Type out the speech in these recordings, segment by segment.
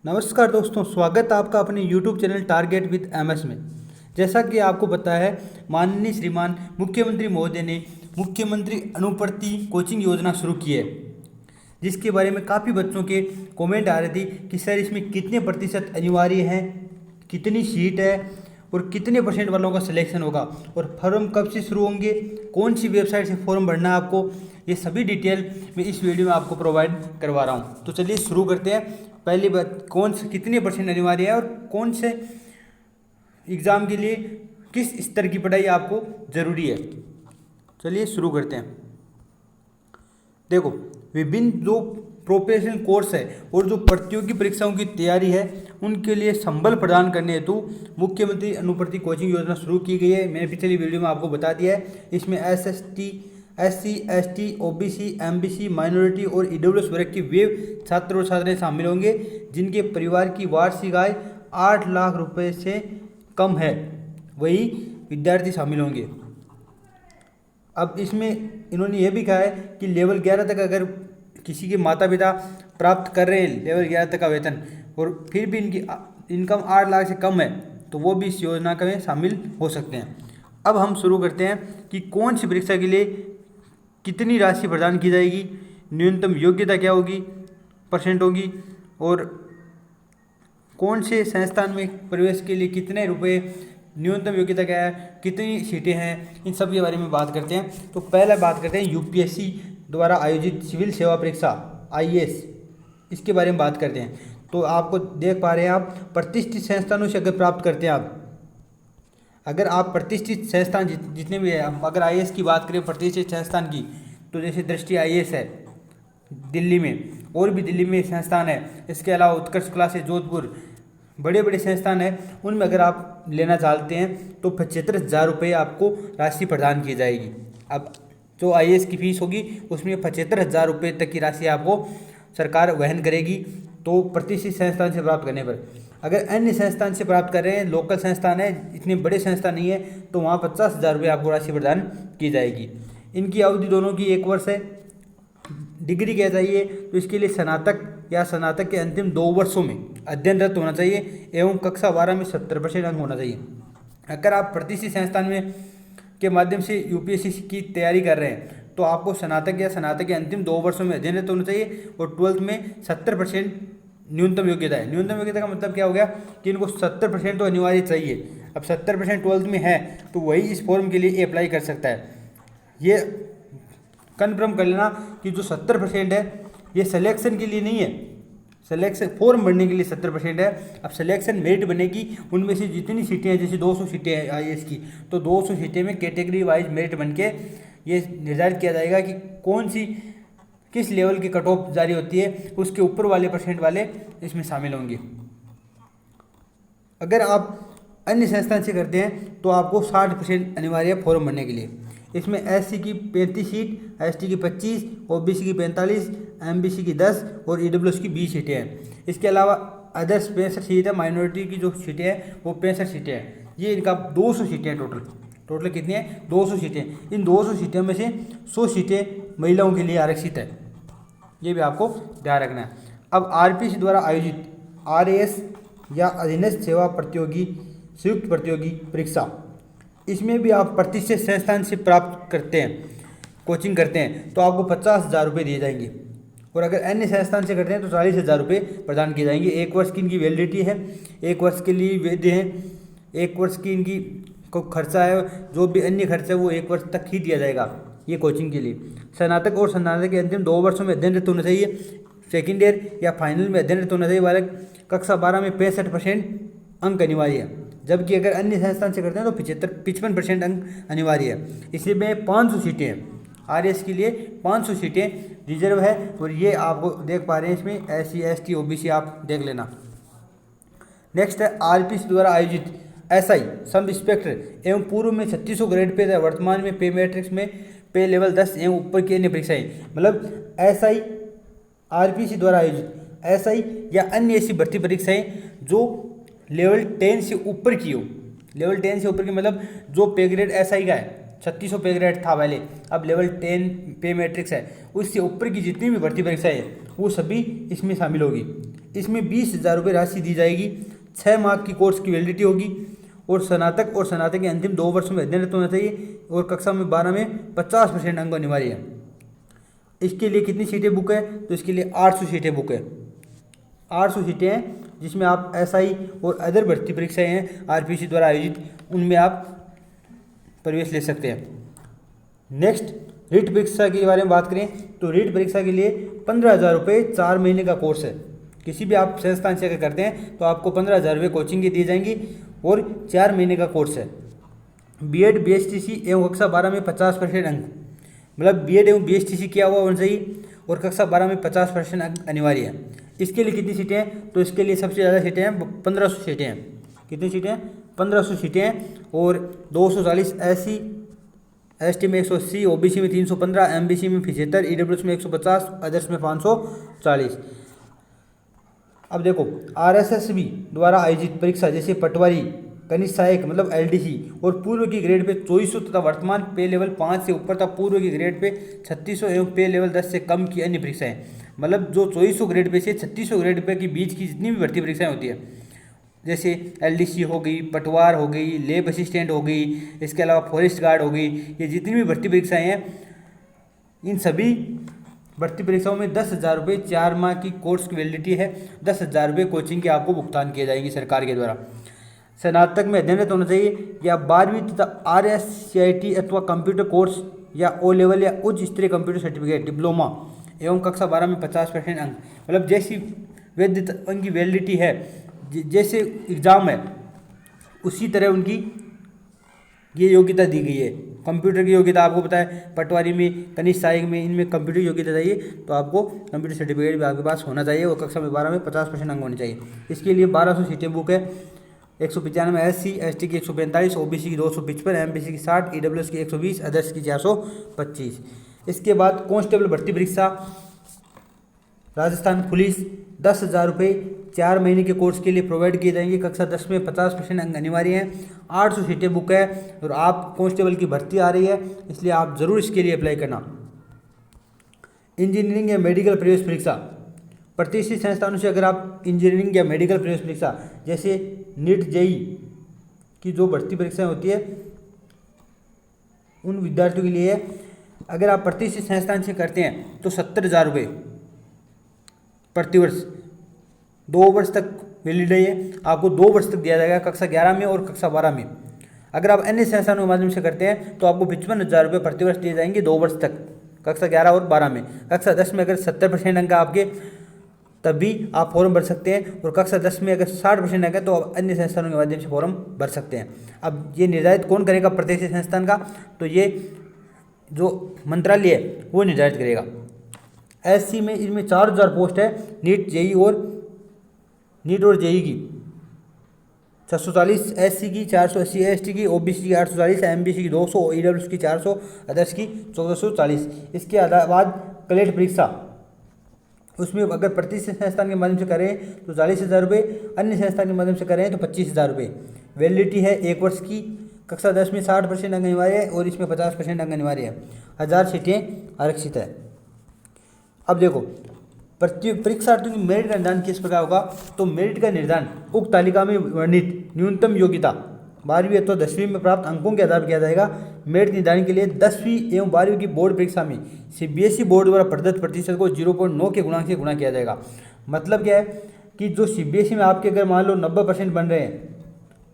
नमस्कार दोस्तों, स्वागत है आपका अपने YouTube channel target with MS में। जैसा कि आपको पता है, माननीय श्रीमान मुख्यमंत्री महोदय ने मुख्यमंत्री अनुप्रति कोचिंग योजना शुरू की है, जिसके बारे में काफ़ी बच्चों के कमेंट आ रहे थे कि सर इसमें कितने प्रतिशत अनिवार्य हैं, कितनी सीट है और कितने परसेंट वालों का सिलेक्शन होगा और फॉर्म कब से शुरू होंगे, कौन सी वेबसाइट से फॉर्म भरना है आपको, ये सभी डिटेल मैं इस वीडियो में आपको प्रोवाइड करवा रहा हूँ। तो चलिए शुरू करते हैं। पहली बात, कौन से कितने परसेंट अनिवार्य है और कौन से एग्ज़ाम के लिए किस स्तर की पढ़ाई आपको ज़रूरी है। चलिए शुरू करते हैं। देखो, विभिन्न जो प्रोफेशनल कोर्स है और जो प्रतियोगी परीक्षाओं की तैयारी है उनके लिए संबल प्रदान करने हेतु मुख्यमंत्री अनुप्रति कोचिंग योजना शुरू की गई है। मैंने पिछली वीडियो में आपको बता दिया है। इसमें SC, ST, OBC, MBC, minority और EWS वर्ग के वे छात्र और छात्राएं शामिल होंगे जिनके परिवार की वार्षिक आय 8 लाख रुपए से कम है, वही विद्यार्थी शामिल होंगे। अब इसमें इन्होंने ये भी कहा है कि लेवल 11 तक अगर किसी के माता पिता प्राप्त कर रहे हैं लेवल 11 तक का वेतन और फिर भी इनकी इनकम 8 लाख से कम है तो वो भी इस योजना में शामिल हो सकते हैं। अब हम शुरू करते हैं कि कौन सी परीक्षा के लिए कितनी राशि प्रदान की जाएगी, न्यूनतम योग्यता क्या होगी, परसेंट होगी और कौन से संस्थान में प्रवेश के लिए कितने रुपए, न्यूनतम योग्यता क्या है, कितनी सीटें हैं, इन सब के बारे में बात करते हैं। तो पहले बात करते हैं UPSC द्वारा आयोजित सिविल सेवा परीक्षा IAS, इसके बारे में बात करते हैं। तो आपको देख पा रहे हैं आप प्रतिष्ठित संस्थानों से अगर प्राप्त करते हैं अगर आप प्रतिष्ठित संस्थान जितने भी है, अगर IAS की बात करें प्रतिष्ठित संस्थान की, तो जैसे दृष्टि IAS है दिल्ली में, और भी दिल्ली में संस्थान है, इसके अलावा उत्कर्ष क्लास है जोधपुर, बड़े बड़े संस्थान हैं, उनमें अगर आप लेना चाहते हैं तो 75,000 रुपये आपको राशि प्रदान की जाएगी। अब जो IAS की फीस होगी उसमें 75,000 रुपये तक की राशि आपको सरकार वहन करेगी, तो प्रतिष्ठित संस्थान से प्राप्त करने पर। अगर अन्य संस्थान से प्राप्त कर रहे हैं, लोकल संस्थान है, इतने बड़े संस्थान नहीं है, तो वहाँ 50,000 रुपये आपको राशि प्रदान की जाएगी। इनकी अवधि दोनों की 1 वर्ष है। डिग्री क्या चाहिए, तो इसके लिए स्नातक या स्नातक के अंतिम 2 वर्षों में अध्ययनरत होना चाहिए एवं कक्षा 12 में 70% अंक होना चाहिए। अगर आप प्रतिष्ठित संस्थान में के माध्यम से UPSC की तैयारी कर रहे हैं तो आपको स्नातक या स्नातक के अंतिम 2 वर्षों में अध्ययनरत होना चाहिए और 12th में 70% न्यूनतम योग्यता है। न्यूनतम योग्यता का मतलब क्या हो गया कि इनको 70% तो अनिवार्य चाहिए। अब 70% 12th में है तो वही इस फॉर्म के लिए अप्लाई कर सकता है। ये कन्फर्म कर लेना कि जो 70% है ये सिलेक्शन के लिए नहीं है, सिलेक्शन फॉर्म भरने के लिए 70% है। अब सिलेक्शन मेरिट बनेगी, उनमें से जितनी सीटें हैं, जैसे 200 सीटें हैं IAS की, तो 200 सीटें में कैटेगरी वाइज मेरिट बन के ये निर्धारित किया जाएगा कि कौन सी किस लेवल की कट ऑफ जारी होती है, उसके ऊपर वाले परसेंट वाले इसमें शामिल होंगे। अगर आप अन्य संस्थान से करते हैं तो आपको 60% अनिवार्य है फॉर्म भरने के लिए। इसमें SC की 35 सीट, ST की 25, OBC की 45, MBC की 10 और EWS की 20 सीटें हैं। इसके अलावा अदर्स 65 सीट है, माइनॉरिटी की जो सीटें हैं वो 65 सीटें हैं। ये इनका 200 सीटें हैं टोटल कितनी है, 200 सीटें। इन 200 सीटों में से 100 सीटें महिलाओं के लिए आरक्षित है, ये भी आपको ध्यान रखना है। अब RPC द्वारा आयोजित RAS या अधीनस्थ सेवा प्रतियोगी संयुक्त प्रतियोगी परीक्षा, इसमें भी आप प्रतिष्ठित संस्थान से प्राप्त करते हैं, कोचिंग करते हैं, तो आपको 50,000 रुपये दिए जाएंगे और अगर अन्य संस्थान से करते हैं तो 40,000 रुपये प्रदान किए जाएंगे। 1 वर्ष की इनकी वैलिडिटी है, 1 वर्ष के लिए वैध है, 1 वर्ष की इनकी को खर्चा है, जो भी अन्य खर्चा है वो 1 वर्ष तक ही दिया जाएगा ये कोचिंग के लिए। स्नातक और स्नातक के अंतिम 2 वर्षों में अध्ययनरत होना चाहिए, सेकेंड ईयर या फाइनल में अध्ययनरत होना चाहिए। बालक कक्षा 12 में 65% अंक अनिवार्य है, जबकि अगर अन्य संस्थान से करते हैं तो 55% अंक अनिवार्य है। इसी में 500 सीटें हैं, RAS के लिए 500 सीटें रिजर्व है और ये आपको देख पा रहे हैं इसमें SC, ST, OBC आप देख लेना। नेक्स्ट है RPC द्वारा आयोजित SI सब इंस्पेक्टर एवं पूर्व में 3600 ग्रेड पे, वर्तमान में पे मैट्रिक्स में पे लेवल 10 एवं ऊपर की अन्य परीक्षाएं। मतलब SI RPC द्वारा आयोजित SI या अन्य ऐसी भर्ती परीक्षाएं जो लेवल 10 से ऊपर की हो। लेवल 10 से ऊपर की मतलब जो पे ग्रेड SI का है, 3600 पे ग्रेड था पहले, अब लेवल 10 पे मैट्रिक्स है, उससे ऊपर की जितनी भी भर्ती परीक्षाएं हैं वो सभी इसमें शामिल होगी। इसमें 20,000 रुपये राशि दी जाएगी। 6 माह की कोर्स की वैलिडिटी होगी और स्नातक के अंतिम 2 वर्षों में अध्ययनरत होना चाहिए और कक्षा में 12 में 50% अंक अनिवार्य है। इसके लिए कितनी सीटें बुक है? तो इसके लिए 800 सीटें बुक है। 800 सीटें हैं जिसमें आप एसआई और अदर भर्ती परीक्षाएं हैं आरपीसी द्वारा आयोजित, उनमें आप प्रवेश ले सकते हैं। नेक्स्ट रीट परीक्षा के बारे में बात करें तो रीट परीक्षा के लिए 15,000 रुपये 4 महीने का कोर्स है। किसी भी आप संस्थान से अगर करते हैं तो आपको 15,000 रुपये कोचिंग की दी जाएंगी और 4 महीने का कोर्स है। बीएड बीएसटीसी एवं कक्षा 12 में 50% अंक, मतलब बीएड एवं बीएसटीसी किया हुआ होना चाहिए और कक्षा 12 में 50% अंक अनिवार्य है। इसके लिए कितनी सीटें हैं? तो इसके लिए सबसे ज़्यादा सीटें हैं, 1500 सीटें हैं। कितनी सीटें हैं? 1500 सीटें हैं और 240 एससी एसटी में 180, ओबीसी में 315, एमबीसी में 75, ईडब्ल्यूएस में 150, अदर्स में 540। अब देखो आरएसएसबी द्वारा आयोजित परीक्षा जैसे पटवारी, कनिष्ठ सहायक मतलब एलडीसी और पूर्व की ग्रेड पे 2400 तथा वर्तमान पे लेवल 5 से ऊपर तथा पूर्व की ग्रेड पे 3600 एवं पे लेवल 10 से कम की अन्य परीक्षाएं, मतलब जो 2400 ग्रेड पे से 3600 ग्रेड पे के बीच की जितनी भी भर्ती परीक्षाएं होती है, जैसे एलडीसी हो गई, पटवार हो गई, लैब असिस्टेंट हो गई, इसके अलावा फॉरेस्ट गार्ड हो गई, ये जितनी भी भर्ती परीक्षाएं हैं, इन सभी भर्ती परीक्षाओं में 10,000 रुपये 4 माह की कोर्स की वैलिडिटी है। 10,000 रुपये कोचिंग के आपको भुगतान किए जाएंगे सरकार के द्वारा। स्नातक में अध्ययनरत होना चाहिए या 12वीं तथा RSCIT अथवा कंप्यूटर कोर्स या ओ लेवल या उच्च स्तरीय कंप्यूटर सर्टिफिकेट डिप्लोमा एवं कक्षा 12 में 50% अंक, मतलब जैसी वैध उनकी वैलिडिटी है, जैसे एग्ज़ाम है उसी तरह उनकी ये योग्यता दी गई है। कंप्यूटर की योग्यता आपको पता है, पटवारी में, कनिष्ठ सहायक में, इनमें कंप्यूटर की योग्यता चाहिए तो आपको कंप्यूटर सर्टिफिकेट भी आपके पास होना चाहिए और कक्षा में 12 में 50% अंक होने चाहिए। इसके लिए 1200 सीटें बुक है। 195 SC ST की 145, OBC की 255, MBC की 60, EWS की 120, अदर्स की 425। इसके बाद कांस्टेबल भर्ती परीक्षा राजस्थान पुलिस 10,000 रुपये 4 महीने के कोर्स के लिए प्रोवाइड किए जाएंगे। कक्षा 10 में 50% अंक अनिवार्य हैं। 800 सीटें बुक है और आप कांस्टेबल की भर्ती आ रही है, इसलिए आप ज़रूर इसके लिए अप्लाई करना। इंजीनियरिंग या मेडिकल प्रवेश परीक्षा प्रतिष्ठित संस्थानों से अगर आप इंजीनियरिंग या मेडिकल प्रवेश परीक्षा जैसे नीट जेई की जो भर्ती परीक्षाएं होती है उन विद्यार्थियों के लिए अगर आप प्रतिष्ठित संस्थान से करते हैं तो 70,000 रुपये प्रतिवर्ष 2 वर्ष तक वैलिड है। ये आपको 2 वर्ष तक दिया जाएगा कक्षा 11 में और कक्षा 12 में। अगर आप अन्य संस्थानों के माध्यम से करते हैं तो आपको 55,000 रुपये प्रतिवर्ष दिए जाएंगे 2 वर्ष तक, कक्षा 11 और 12 में। कक्षा 10 में अगर 70% अंक आपके तब भी आप फॉर्म भर सकते हैं और कक्षा 10 में अगर 60% अंक है तो आप अन्य संस्थानों के माध्यम से फॉर्म भर सकते हैं। अब ये निर्धारित कौन करेगा प्रतिष्ठित संस्थान का? तो ये जो मंत्रालय है वो निर्धारित करेगा। SC में इनमें 4,000 पोस्ट है, नीट और जेई की 640, SC की 480, ST की, OBC की 840, MBC की 200, EWS की 400, अदर्स की 1440। इसके बाद कलेक्ट परीक्षा, उसमें अगर प्रतिष्ठित संस्थान के माध्यम से करें तो 40,000 रुपये, अन्य संस्थान के माध्यम से करें तो 25,000 रुपये। वैलिडिटी है 1 वर्ष की। कक्षा 10 में 60% अंक अनिवार्य है और इसमें 50% अंक अनिवार्य है। 1000 सीटें आरक्षित है। अब देखो परीक्षार्थियों की मेरिट का निर्धारण किस प्रकार होगा? तो मेरिट का निर्धारण उक्त तालिका में वर्णित न्यूनतम योग्यता 12वीं अथवा 10वीं में प्राप्त अंकों के आधार पर किया जाएगा। मेरिट निर्धारण के लिए 10वीं एवं 12वीं की बोर्ड परीक्षा में CBSE बोर्ड द्वारा प्रदत्त प्रतिशत को 0.9 के गुणांक से गुणा किया जाएगा। मतलब क्या है कि जो CBSE में आपके अगर मान लो 90% बन रहे हैं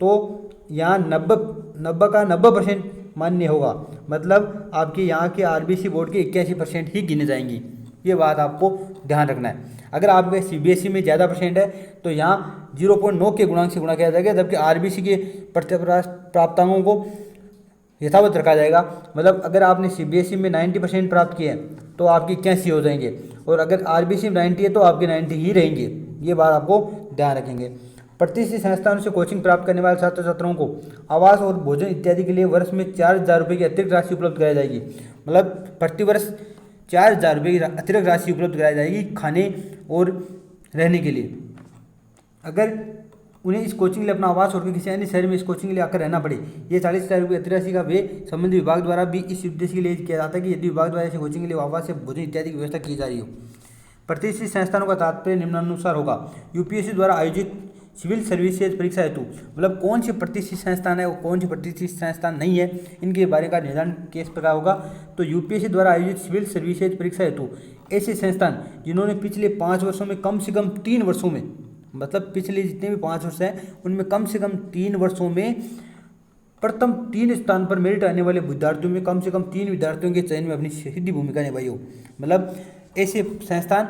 तो यहाँ 90 का 90% मान्य होगा, मतलब आपके यहाँ के RBC बोर्ड के 81% ही गिने जाएंगी। ये बात आपको ध्यान रखना है। अगर आपके CBSE में ज़्यादा परसेंट है तो यहाँ 0.9 के गुणांक से गुणा किया जाएगा, जबकि RBC के प्राप्तांकों को यथावत रखा जाएगा। मतलब अगर आपने CBSE में 90% प्राप्त किए हैं तो आपके 81 हो जाएंगे और अगर RBC में 90 है तो आपके 90 ही रहेंगे। ये बात आपको ध्यान रखेंगे। प्रतिष्ठित संस्थानों से कोचिंग प्राप्त करने वाले छात्र छात्राओं को आवास और भोजन इत्यादि के लिए वर्ष में 4,000 रुपये की अतिरिक्त राशि उपलब्ध कराई जाएगी। मतलब प्रतिवर्ष 4,000 रुपये की अतिरिक्त राशि उपलब्ध कराई जाएगी खाने और रहने के लिए। अगर उन्हें इस कोचिंग के लिए अपना आवास और किसी अन्य शहर में इस कोचिंग के लिए आकर रहना पड़े, ये 40,000 रुपये अतिरिक्त राशि का वे संबंधित विभाग द्वारा भी इस उद्देश्य के लिए किया जाता है कि यदि विभाग द्वारा ऐसे कोचिंग के लिए आवास या भोजन इत्यादि की व्यवस्था की जा रही हो। प्रतिष्ठित संस्थानों का तात्पर्य निम्नानुसार होगा। यूपीएससी द्वारा आयोजित सिविल सर्विसेज परीक्षा हेतु, मतलब कौन सी प्रतिष्ठित संस्थान है और कौन सी प्रतिष्ठित संस्थान नहीं है, इनके बारे का निर्धारण किस प्रकार होगा। तो यूपीएससी द्वारा आयोजित सिविल सर्विसेज परीक्षा हेतु ऐसे संस्थान जिन्होंने पिछले 5 वर्षों में कम से कम 3 वर्षों में, मतलब पिछले जितने भी 5 वर्ष हैं उनमें कम से कम 3 वर्षों में प्रथम 3 स्थान पर मेरिट आने वाले विद्यार्थियों में कम से कम 3 विद्यार्थियों के चयन में अपनी सीधी भूमिका निभाई हो। मतलब ऐसे संस्थान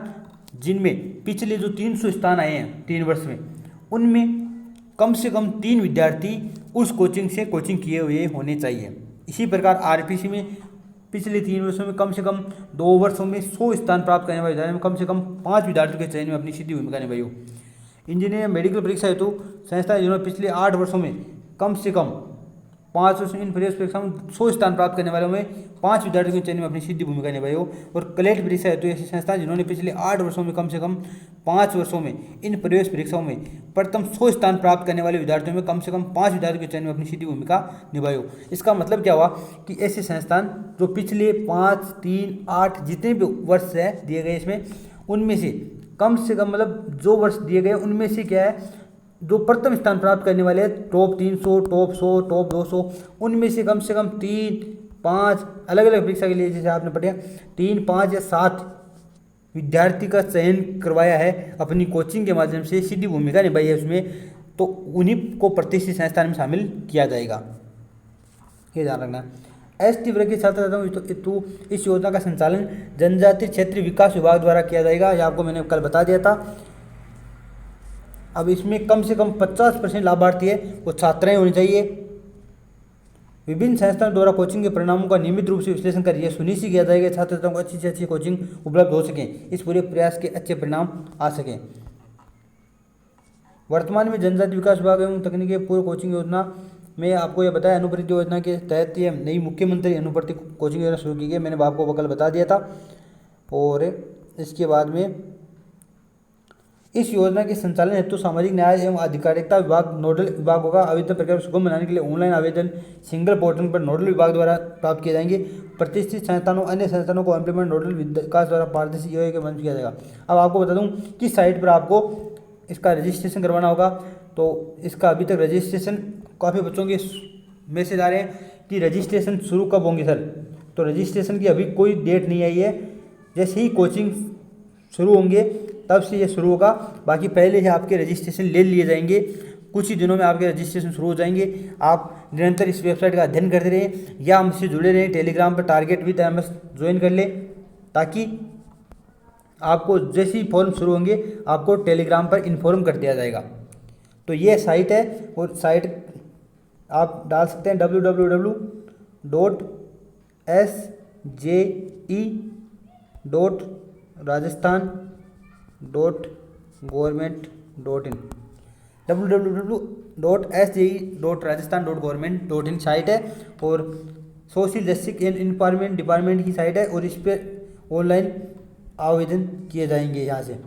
जिनमें पिछले जो 300 स्थान आए हैं 3 वर्ष में, उनमें कम से कम 3 विद्यार्थी उस कोचिंग से कोचिंग किए हुए होने चाहिए। इसी प्रकार आरपीसी में पिछले 3 वर्षों में कम से कम 2 वर्षों में 100 स्थान प्राप्त करने वाले विद्यार्थियों में कम से कम 5 विद्यार्थियों के चयन में अपनी सीधी भूमिका निभाई हो। इंजीनियरिंग मेडिकल परीक्षा हेतु संस्था जिन्होंने पिछले 8 वर्षों में कम से कम 5 वर्षों इन प्रवेश परीक्षा में 100 स्थान प्राप्त करने वालों में 5 विद्यार्थियों के चयन में अपनी सीधी भूमिका निभाई हो। और कलेक्ट परीक्षा हेतु ऐसी संस्था जिन्होंने पिछले 8 वर्षों में कम से कम 5 वर्षों में इन प्रवेश परीक्षाओं में प्रथम 100 स्थान प्राप्त करने वाले विद्यार्थियों में कम से कम 5 विद्यार्थियों के चयन में अपनी सीधी भूमिका निभाई हो। इसका मतलब क्या हुआ कि ऐसे संस्थान जो पिछले 5, 3, 8 जितने भी वर्ष है दिए गए इसमें, उनमें से कम से कम, मतलब जो वर्ष दिए गए उनमें से क्या है, जो प्रथम स्थान प्राप्त करने वाले हैं टॉप 300, टॉप 100, टॉप 200, उनमें से कम 3, 5 अलग अलग परीक्षा के लिए जैसे आपने पढ़ा 3, 5 या 7 विद्यार्थी का चयन करवाया है अपनी कोचिंग के माध्यम से, सीधी भूमिका निभाई है उसमें, तो उन्हीं को प्रतिष्ठित संस्थान में शामिल किया जाएगा। ये ध्यान रखना। एसटी वर्ग के छात्र छात्राओं इस योजना का संचालन जनजातीय क्षेत्र विकास विभाग द्वारा किया जाएगा। यह आपको मैंने कल बता दिया था। अब इसमें कम से कम 50% लाभार्थी है वो छात्राएं होनी चाहिए। विभिन्न संस्थानों द्वारा कोचिंग के परिणामों का नियमित रूप से विश्लेषण कर यह सुनिश्चित किया जाएगा छात्र छात्राओं को अच्छी से अच्छी कोचिंग उपलब्ध हो सके, इस पूरे प्रयास के अच्छे परिणाम आ सकें। वर्तमान में जनजाति विकास विभाग एवं तकनीकी पूर्व कोचिंग योजना में आपको यह बताया, अनुप्रति योजना के तहत ये नई मुख्यमंत्री अनुप्रति कोचिंग योजना शुरू की गई, मैंने आपको कल बता दिया था। और इसके बाद में इस योजना के संचालन हेतु सामाजिक न्याय एवं अधिकारिता विभाग नोडल विभाग होगा। आवेदन प्रक्रिया सुगम बनाने के लिए ऑनलाइन आवेदन सिंगल पोर्टल पर नोडल विभाग द्वारा प्राप्त किए जाएंगे। प्रतिष्ठित संस्थानों अन्य संस्थानों को इम्प्लीमेंट नोडल विकास द्वारा पारदर्शी ईओए के मंच किया जाएगा। अब आपको बता दूं किस साइट पर आपको इसका रजिस्ट्रेशन करवाना होगा। तो इसका अभी तक रजिस्ट्रेशन, काफ़ी बच्चों के मैसेज आ रहे हैं कि रजिस्ट्रेशन शुरू कब होंगे सर, तो रजिस्ट्रेशन की अभी कोई डेट नहीं आई है। जैसे ही कोचिंग शुरू होंगे तब से ये शुरू होगा। बाकी पहले ही आपके रजिस्ट्रेशन ले लिए जाएंगे, कुछ ही दिनों में आपके रजिस्ट्रेशन शुरू हो जाएंगे। आप निरंतर इस वेबसाइट का अध्ययन करते रहें या हमसे जुड़े रहें। टेलीग्राम पर टारगेट विद एमएस ज्वाइन कर लें, ताकि आपको जैसे ही फॉर्म शुरू होंगे आपको टेलीग्राम पर इन्फॉर्म कर दिया जाएगा। तो ये साइट है, और साइट आप डाल सकते हैं www.sje.rajasthan.government.in www.sje.rajasthan.government.in साइट है, और social justice and empowerment department की साइट है, और इस पर ऑनलाइन आवेदन किए जाएंगे। यहाँ से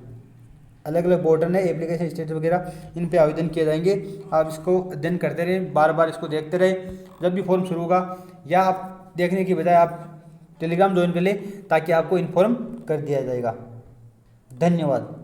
अलग अलग पोर्टल है, एप्लीकेशन स्टेटस वगैरह, इन पे आवेदन किए जाएंगे। आप इसको अध्ययन करते रहें, बार बार इसको देखते रहें। जब भी फॉर्म शुरू होगा, या आप देखने की बजाय आप टेलीग्राम ज्वाइन कर लें, ताकि आपको इन्फॉर्म कर दिया जाएगा। धन्यवाद।